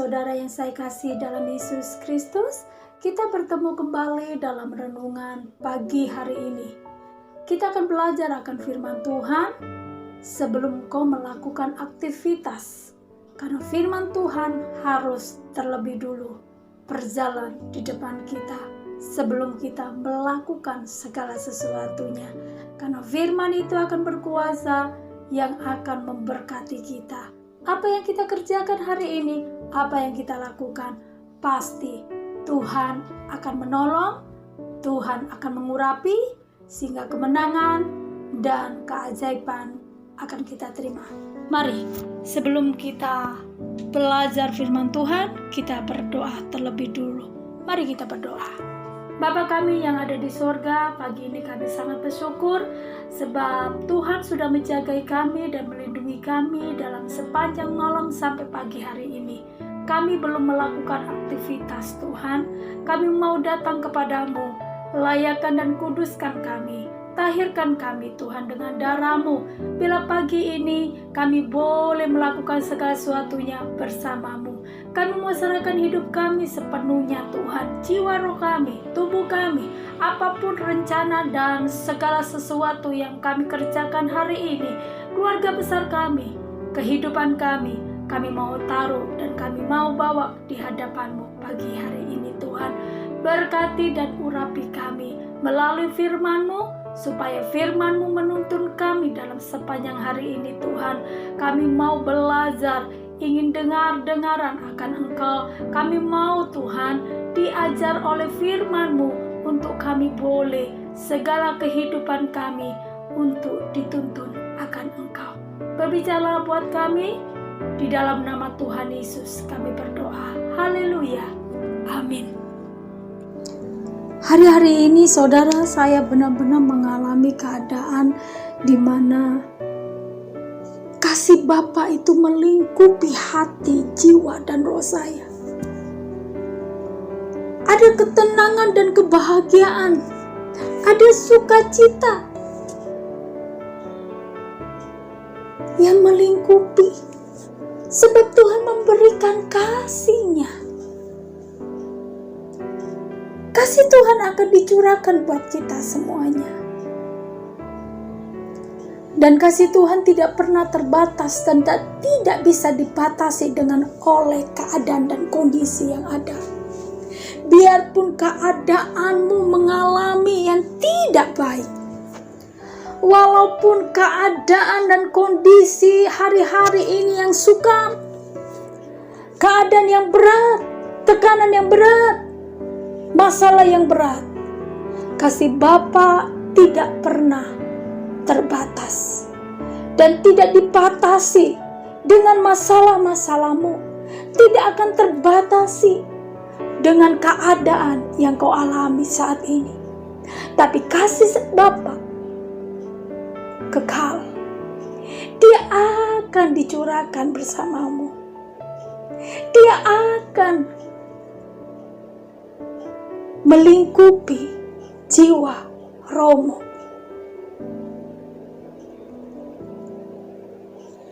saudara yang saya kasih dalam Yesus Kristus, kita bertemu kembali dalam renungan pagi hari ini. Kita akan belajar akan firman Tuhan sebelum kau melakukan aktivitas. Karena firman Tuhan harus terlebih dulu berjalan di depan kita sebelum kita melakukan segala sesuatunya. Karena firman itu akan berkuasa yang akan memberkati kita. Apa yang kita kerjakan hari ini, apa yang kita lakukan, pasti Tuhan akan menolong, Tuhan akan mengurapi, sehingga kemenangan dan keajaiban akan kita terima. Mari, sebelum kita belajar firman Tuhan, kita berdoa terlebih dulu. Mari kita berdoa. Bapa kami yang ada di sorga, pagi ini kami sangat bersyukur sebab Tuhan sudah menjaga kami dan melindungi kami dalam sepanjang malam sampai pagi hari ini. Kami belum melakukan aktivitas Tuhan, kami mau datang kepadamu, layakan dan kuduskan kami. Tahirkan kami Tuhan dengan darah-Mu. Bila pagi ini kami boleh melakukan segala sesuatunya bersama-Mu. Kami mau serahkan hidup kami sepenuhnya Tuhan. Jiwa roh kami, tubuh kami, apapun rencana dan segala sesuatu yang kami kerjakan hari ini. Keluarga besar kami, kehidupan kami mau taruh dan kami mau bawa di hadapan-Mu pagi hari ini Tuhan. Berkati dan urapi kami melalui firman-Mu, supaya firman-Mu menuntun kami dalam sepanjang hari ini Tuhan. Kami mau belajar, ingin dengar-dengaran akan Engkau. Kami mau Tuhan diajar oleh firman-Mu untuk kami boleh segala kehidupan kami untuk dituntun akan Engkau. Berbicara buat kami, di dalam nama Tuhan Yesus kami berdoa. Haleluya. Amin. Hari-hari ini saudara, saya benar-benar mengalami keadaan di mana kasih Bapa itu melingkupi hati, jiwa, dan roh saya. Ada ketenangan dan kebahagiaan, ada sukacita yang melingkupi sebab Tuhan memberikan kasih-Nya. Kasih Tuhan akan dicurahkan buat kita semuanya. Dan kasih Tuhan tidak pernah terbatas dan tidak bisa dibatasi dengan oleh keadaan dan kondisi yang ada. Biarpun keadaanmu mengalami yang tidak baik, walaupun keadaan dan kondisi hari-hari ini yang sukar, keadaan yang berat, tekanan yang berat, masalah yang berat, kasih Bapa tidak pernah terbatas dan tidak dibatasi dengan masalah-masalahmu, tidak akan terbatasi dengan keadaan yang kau alami saat ini. Tapi kasih Bapa kekal, Dia akan dicurahkan bersamamu. Dia akan melingkupi jiwa rohmu,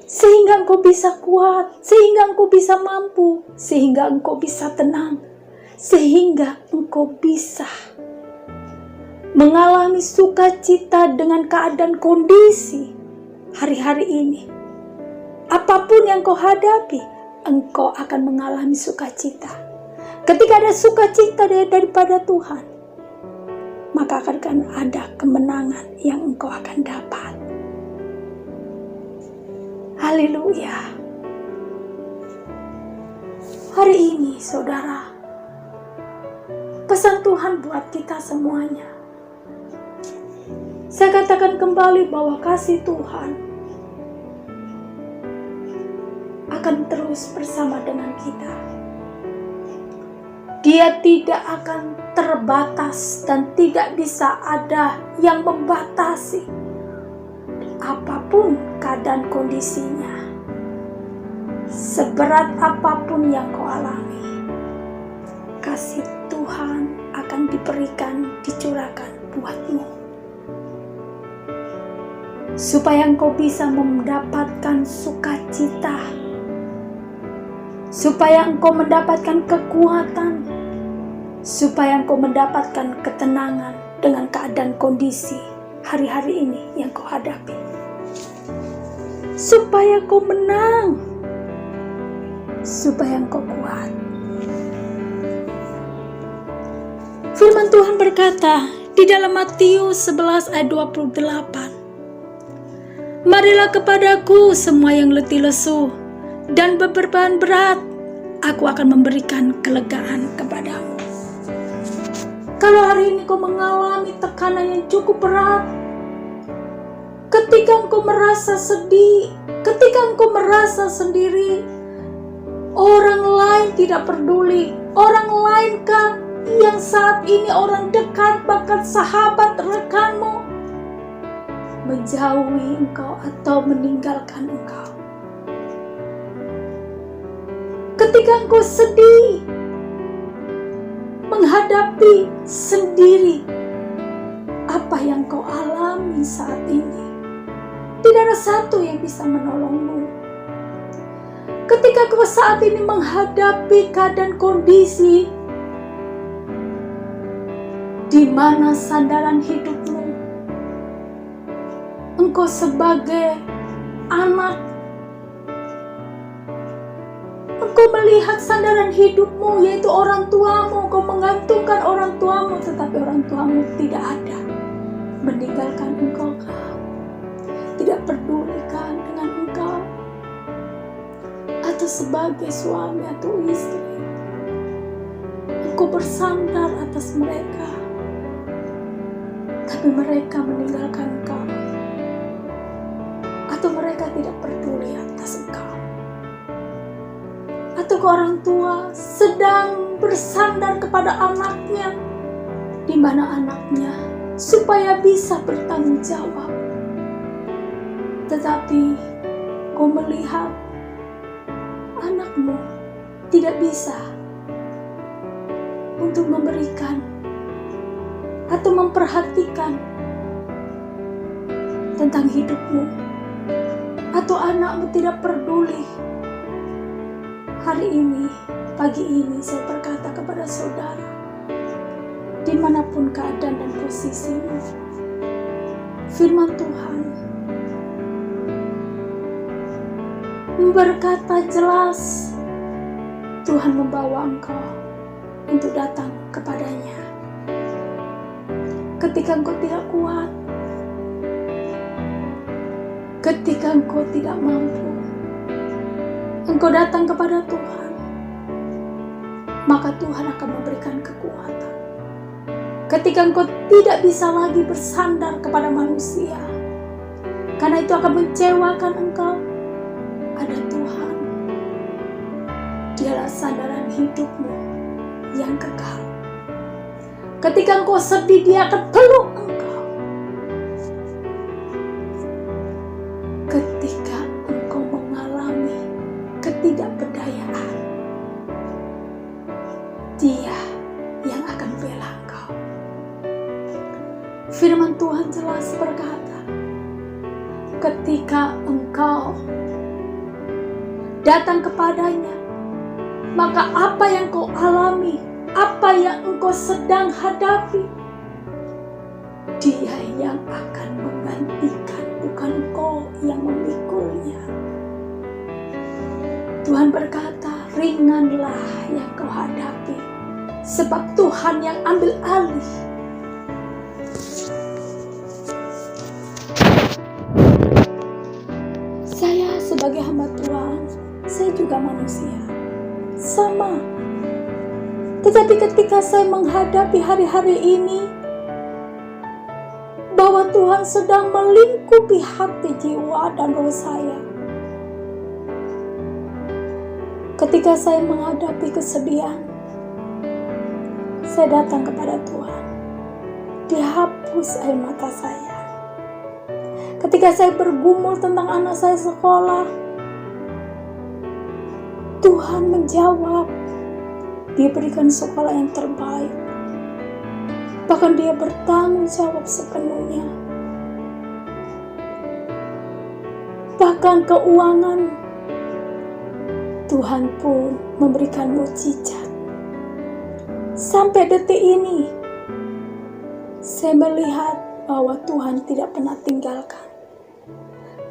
sehingga engkau bisa kuat, sehingga engkau bisa mampu, sehingga engkau bisa tenang, sehingga engkau bisa mengalami sukacita dengan keadaan kondisi hari-hari ini. Apapun yang kau hadapi, engkau akan mengalami sukacita. Ketika ada sukacita daripada Tuhan, maka akan ada kemenangan yang engkau akan dapat. Haleluya. Hari ini saudara, pesan Tuhan buat kita semuanya. Saya katakan kembali bahwa kasih Tuhan akan terus bersama dengan kita. Dia tidak akan terbatas dan tidak bisa ada yang membatasi apapun keadaan kondisinya. Seberat apapun yang kau alami, kasih Tuhan akan diberikan, dicurahkan buatmu, supaya engkau bisa mendapatkan sukacita supaya engkau mendapatkan kekuatan, supaya engkau mendapatkan ketenangan dengan keadaan kondisi hari-hari ini yang kau hadapi, supaya kau menang, supaya engkau kuat. Firman Tuhan berkata di dalam Matius 11 ayat 28, "Marilah kepadaku semua yang letih lesu dan beban berat, aku akan memberikan kelegaan kepadamu." Kalau hari ini kau mengalami tekanan yang cukup berat, ketika engkau merasa sedih, ketika engkau merasa sendiri, orang lain tidak peduli, orang lain kah yang saat ini orang dekat, bahkan sahabat rekanmu menjauhi engkau atau meninggalkan engkau. Ketika engkau sedih, menghadapi sendiri apa yang kau alami saat ini, tidak ada satu yang bisa menolongmu. Ketika kau saat ini menghadapi keadaan kondisi di mana sandaran hidupmu, engkau sebagai anak, engkau melihat sandaran hidupmu yaitu orang tuamu, kau menggantungkan orang tuamu, tetapi orang tuamu tidak ada, meninggalkan engkau kah? Tidak pedulikan dengan engkau? Atau sebagai suami atau istri, engkau bersandar atas mereka, tapi mereka meninggalkan engkau, atau mereka tidak peduli atas engkau. Atau orang tua sedang bersandar kepada anaknya, di mana anaknya supaya bisa bertanggung jawab, tetapi kau melihat anakmu tidak bisa untuk memberikan atau memperhatikan tentang hidupmu, atau anakmu tidak peduli. Hari ini, pagi ini saya berkata kepada saudara, dimanapun keadaan dan posisimu, firman Tuhan berkata jelas, Tuhan membawa engkau untuk datang kepadanya. Ketika engkau tidak kuat, ketika engkau tidak mampu, engkau datang kepada Tuhan, maka Tuhan akan memberikan kekuatan. Ketika engkau tidak bisa lagi bersandar kepada manusia, karena itu akan mengecewakan engkau, ada Tuhan. Dialah sandaran hidupmu yang kekal. Ketika engkau sedih, Dia akan peluk engkau. Ketika engkau mengalami ketidakberdayaan, Dia yang akan bela engkau. Firman Tuhan jelas berkata, ketika engkau datang kepadanya, maka apa yang kau alami, apa yang engkau sedang hadapi, Dia yang akan menggantikan, bukan kau yang memikulnya. Tuhan berkata, ringanlah yang kau hadapi, sebab Tuhan yang ambil alih. Saya sebagai hamba Tuhan, saya juga manusia, sama. Tetapi ketika saya menghadapi hari-hari ini, bahwa Tuhan sedang melingkupi hati, jiwa, dan roh saya. Ketika saya menghadapi kesedihan, saya datang kepada Tuhan. Dihapus air mata saya. Ketika saya bergumul tentang anak saya sekolah, Tuhan menjawab. Dia berikan sekolah yang terbaik. Bahkan Dia bertanggung jawab sepenuhnya. Bahkan keuangan, Tuhan pun memberikan mukjizat. Sampai detik ini, saya melihat bahwa Tuhan tidak pernah tinggalkan.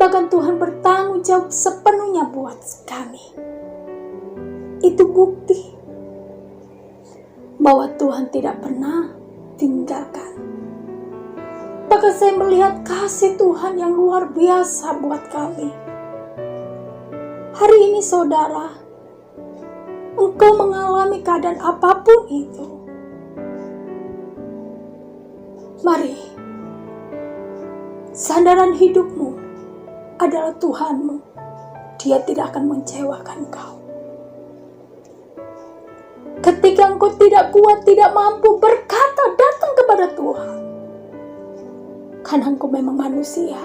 Bahkan Tuhan bertanggung jawab sepenuhnya buat kami. Itu bukti bahwa Tuhan tidak pernah tinggalkan. Bahkan saya melihat kasih Tuhan yang luar biasa buat kami. Hari ini saudara, engkau mengalami keadaan apapun itu, mari, sandaran hidupmu adalah Tuhanmu. Dia tidak akan mengecewakan engkau. Ketika engkau tidak kuat, tidak mampu berkata, datang kepada Tuhan. Karena engkau memang manusia.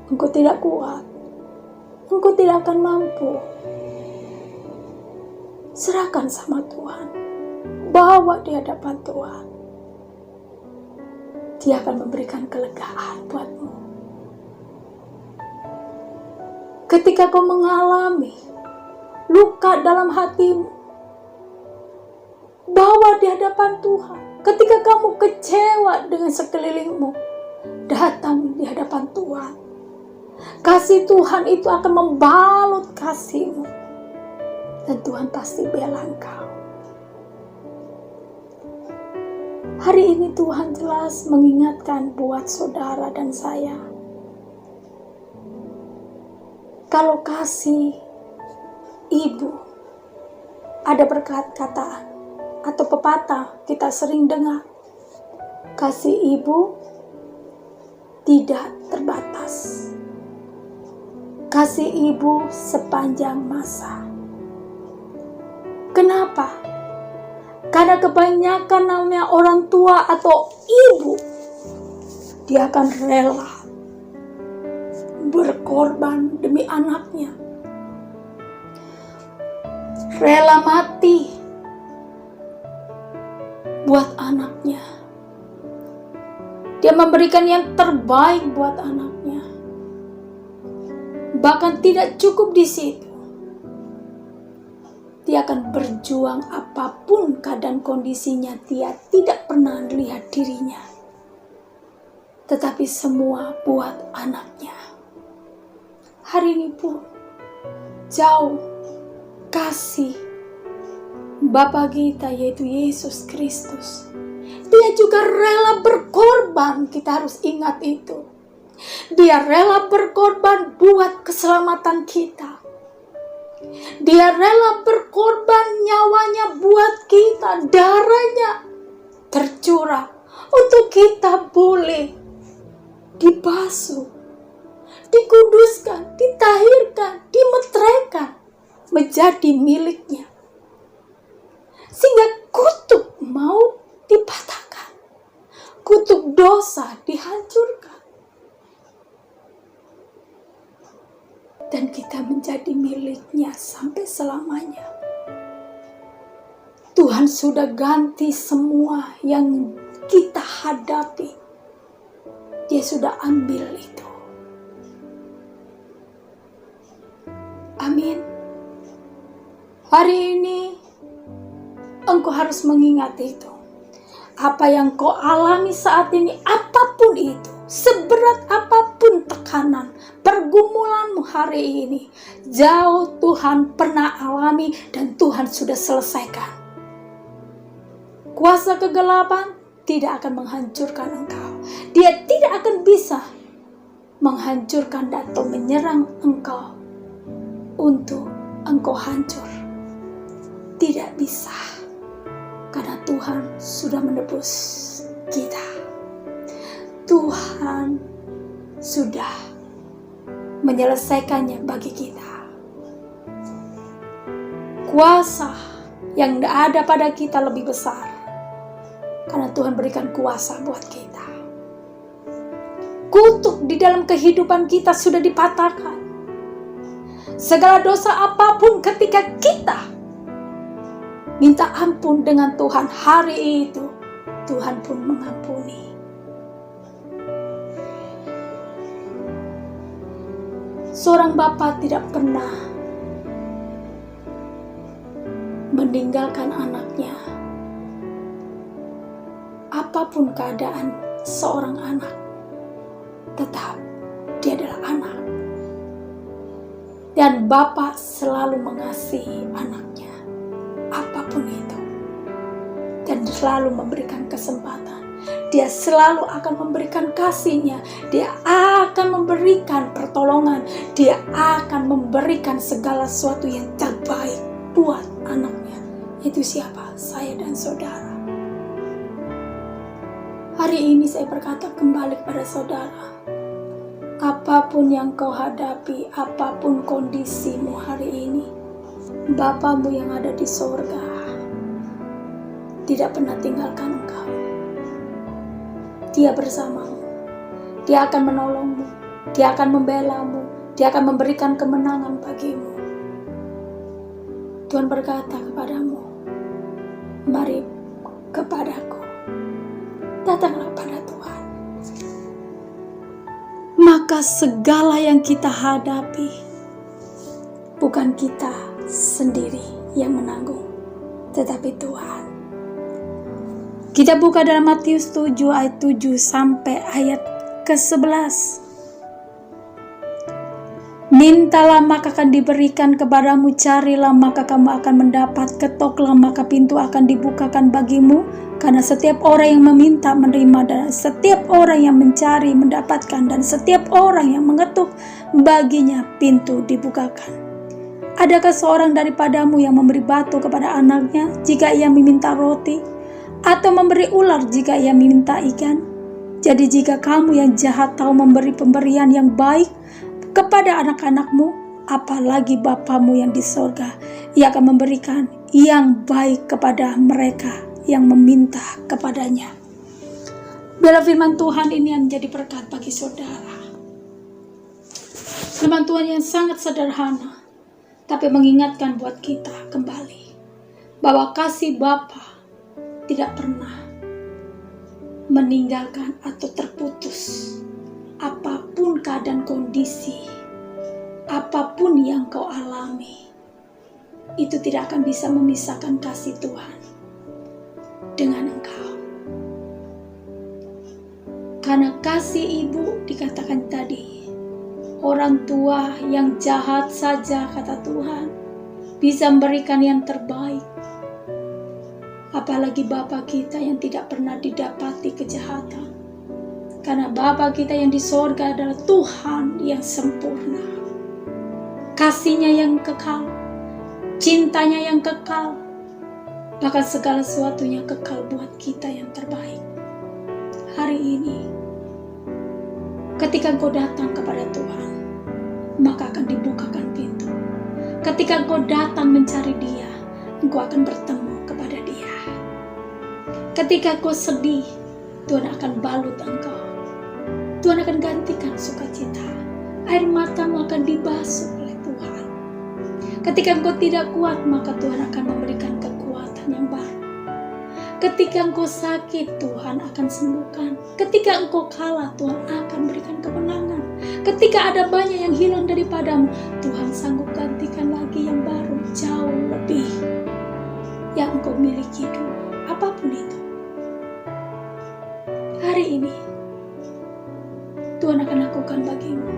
Engkau tidak kuat. Engkau tidak akan mampu. Serahkan sama Tuhan. Bawa di hadapan Tuhan. Dia akan memberikan kelegaan buatmu. Ketika kau mengalami luka dalam hatimu, bawa di hadapan Tuhan. Ketika kamu kecewa dengan sekelilingmu, datang di hadapan Tuhan. Kasih Tuhan itu akan membalut kasihmu. Dan Tuhan pasti bela engkau. Hari ini Tuhan jelas mengingatkan buat saudara dan saya. Kalau kasih ibu, ada perkataan atau pepatah kita sering dengar, kasih ibu tidak terbatas. Kasih ibu sepanjang masa. Kenapa? Karena kebanyakan namanya orang tua atau ibu, dia akan rela berkorban demi anaknya. Rela mati buat anaknya. Dia memberikan yang terbaik buat anaknya. Bahkan tidak cukup di situ. Dia akan berjuang apapun keadaan kondisinya. Dia tidak pernah lihat dirinya. Tetapi semua buat anaknya. Hari ini pun jauh kasih Bapa kita yaitu Yesus Kristus. Dia juga rela berkorban, kita harus ingat itu. Dia rela berkorban buat keselamatan kita. Dia rela berkorban nyawanya buat kita. Darahnya tercurah untuk kita boleh dibasuh, dikuduskan, ditahirkan, dimeteraikan menjadi miliknya. Sehingga kutuk maut dipatahkan, kutuk dosa dihancurkan, dan kita menjadi miliknya sampai selamanya. Tuhan sudah ganti semua yang kita hadapi. Dia sudah ambil itu. Amin. Hari ini engkau harus mengingat itu. Apa yang kau alami saat ini, apapun itu, seberat apapun tekanan, pergumulanmu hari ini, jauh Tuhan pernah alami dan Tuhan sudah selesaikan. Kuasa kegelapan tidak akan menghancurkan engkau. Dia tidak akan bisa menghancurkan atau menyerang engkau untuk engkau hancur. Tidak bisa. Karena Tuhan sudah menebus kita. Tuhan sudah menyelesaikannya bagi kita. Kuasa yang ada pada kita lebih besar. Karena Tuhan berikan kuasa buat kita. Kutuk di dalam kehidupan kita sudah dipatahkan. Segala dosa apapun ketika kita minta ampun dengan Tuhan, hari itu Tuhan pun mengampuni. Seorang bapa tidak pernah meninggalkan anaknya. Apapun keadaan seorang anak, tetap dia adalah anak. Dan Bapa selalu mengasihi anaknya, apapun itu. Dan selalu memberikan kesempatan. Dia selalu akan memberikan kasih-Nya. Dia akan memberikan pertolongan. Dia akan memberikan segala sesuatu yang terbaik buat anaknya. Itu siapa? Saya dan saudara. Hari ini saya berkata kembali kepada saudara. Apapun yang kau hadapi, apapun kondisimu hari ini, Bapamu yang ada di sorga tidak pernah tinggalkan engkau. Dia bersamamu. Dia akan menolongmu. Dia akan membelamu. Dia akan memberikan kemenangan bagimu. Tuhan berkata kepadamu, mari kepadaku. Datanglah pada Tuhan. Maka segala yang kita hadapi, bukan kita sendiri yang menanggung, tetapi Tuhan. Kita buka dalam Matius 7 ayat 7 sampai ayat ke-11. Mintalah maka akan diberikan kepadamu, carilah maka kamu akan mendapat, ketoklah maka pintu akan dibukakan bagimu. Karena setiap orang yang meminta menerima, dan setiap orang yang mencari mendapatkan, dan setiap orang yang mengetuk baginya pintu dibukakan. Adakah seorang daripadamu yang memberi batu kepada anaknya jika ia meminta roti, atau memberi ular jika ia meminta ikan? Jadi jika kamu yang jahat tahu memberi pemberian yang baik kepada anak-anakmu, apalagi Bapamu yang di sorga, ia akan memberikan yang baik kepada mereka yang meminta kepadanya. Biarlah firman Tuhan ini yang menjadi berkat bagi saudara. Firman Tuhan yang sangat sederhana, tapi mengingatkan buat kita kembali bahwa kasih Bapa tidak pernah meninggalkan atau terputus. Apapun keadaan kondisi, apapun yang kau alami, itu tidak akan bisa memisahkan kasih Tuhan dengan engkau. Karena kasih ibu dikatakan tadi, orang tua yang jahat saja kata Tuhan bisa memberikan yang terbaik. Apalagi Bapa kita yang tidak pernah didapati kejahatan. Karena Bapa kita yang di sorga adalah Tuhan yang sempurna. Kasih-Nya yang kekal, cintanya yang kekal, bahkan segala sesuatunya kekal buat kita yang terbaik. Hari ini, ketika engkau datang kepada Tuhan, maka akan dibukakan pintu. Ketika engkau datang mencari Dia, engkau akan bertemu kepada Dia. Ketika engkau sedih, Tuhan akan balut engkau. Tuhan akan gantikan sukacita. Air matamu akan dibasuh oleh Tuhan. Ketika engkau tidak kuat, maka Tuhan akan memberikan kekuatan yang baru. Ketika engkau sakit, Tuhan akan sembuhkan. Ketika engkau kalah, Tuhan akan berikan kemenangan. Ketika ada banyak yang hilang daripadamu, Tuhan sanggup gantikan lagi yang baru, jauh lebih yang engkau miliki dulu. Apapun itu, hari ini Tuhan akan lakukan bagimu.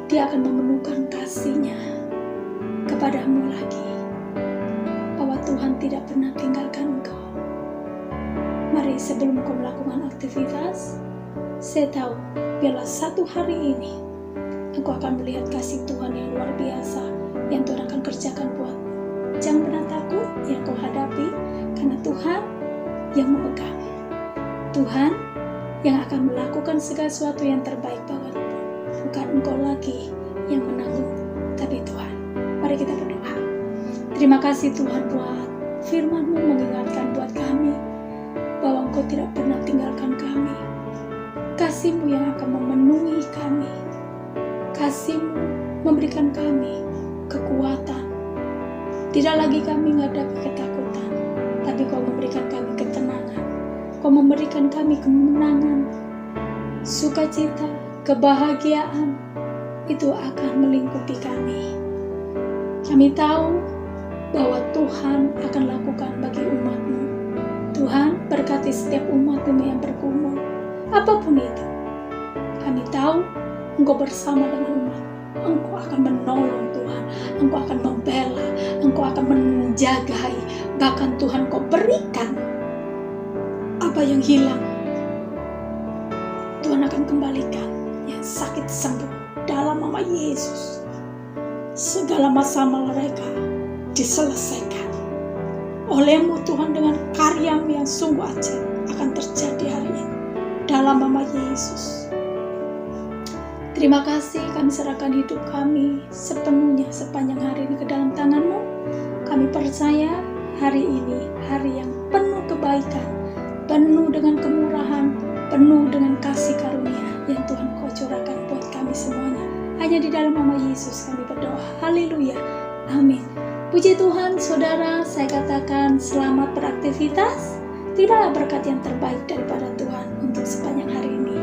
Dia akan memenuhkan kasih-Nya kepadamu lagi. Bahwa Tuhan tidak pernah tinggalkan engkau. Mari sebelum kau melakukan aktivitas, saya tahu biarlah satu hari ini engkau akan melihat kasih Tuhan yang luar biasa yang Tuhan akan kerjakan buatmu. Jangan pernah takut yang kau hadapi, karena Tuhan yang memegang. Tuhan yang akan melakukan segala sesuatu yang terbaik bagimu. Bukan engkau lagi yang menanggung, tapi Tuhan. Mari kita berdoa. Terima kasih Tuhan buat firman-Mu mengingatkan buat kami bahwa Engkau tidak pernah tinggalkan kami. Kasih-Mu yang akan memenuhi kami. Kasih-Mu memberikan kami kekuatan. Tidak lagi kami menghadapi ketakutan, tapi Kau memberikan kami ketenangan. Kau memberikan kami kemenangan, sukacita, kebahagiaan itu akan melingkupi kami. Kami tahu bahwa Tuhan akan lakukan bagi umat-Mu. Tuhan, berkati setiap umat-Mu yang bergumul, apapun itu. Kami tahu Engkau bersama dengan umat. Engkau akan menolong Tuhan, Engkau akan membela, Engkau akan menjagai, bahkan Tuhan Kau berikan apa yang hilang. Tuhan akan kembalikan, yang sakit sembuh dalam nama Yesus. Segala masalah mereka diselesaikan oleh-Mu Tuhan, dengan karya-Mu yang sungguh ajaib akan terjadi hari ini dalam nama Yesus. Terima kasih, kami serahkan hidup kami sepenuhnya sepanjang hari ini ke dalam tangan-Mu. Kami percaya hari ini hari yang penuh kebaikan, penuh dengan kemurahan, penuh dengan kasih karunia yang Tuhan Kau curahkan buat kami semuanya. Hanya di dalam nama Yesus kami berdoa. Haleluya. Amin. Puji Tuhan, saudara, saya katakan selamat beraktivitas. Terimalah berkat yang terbaik daripada Tuhan untuk sepanjang hari ini.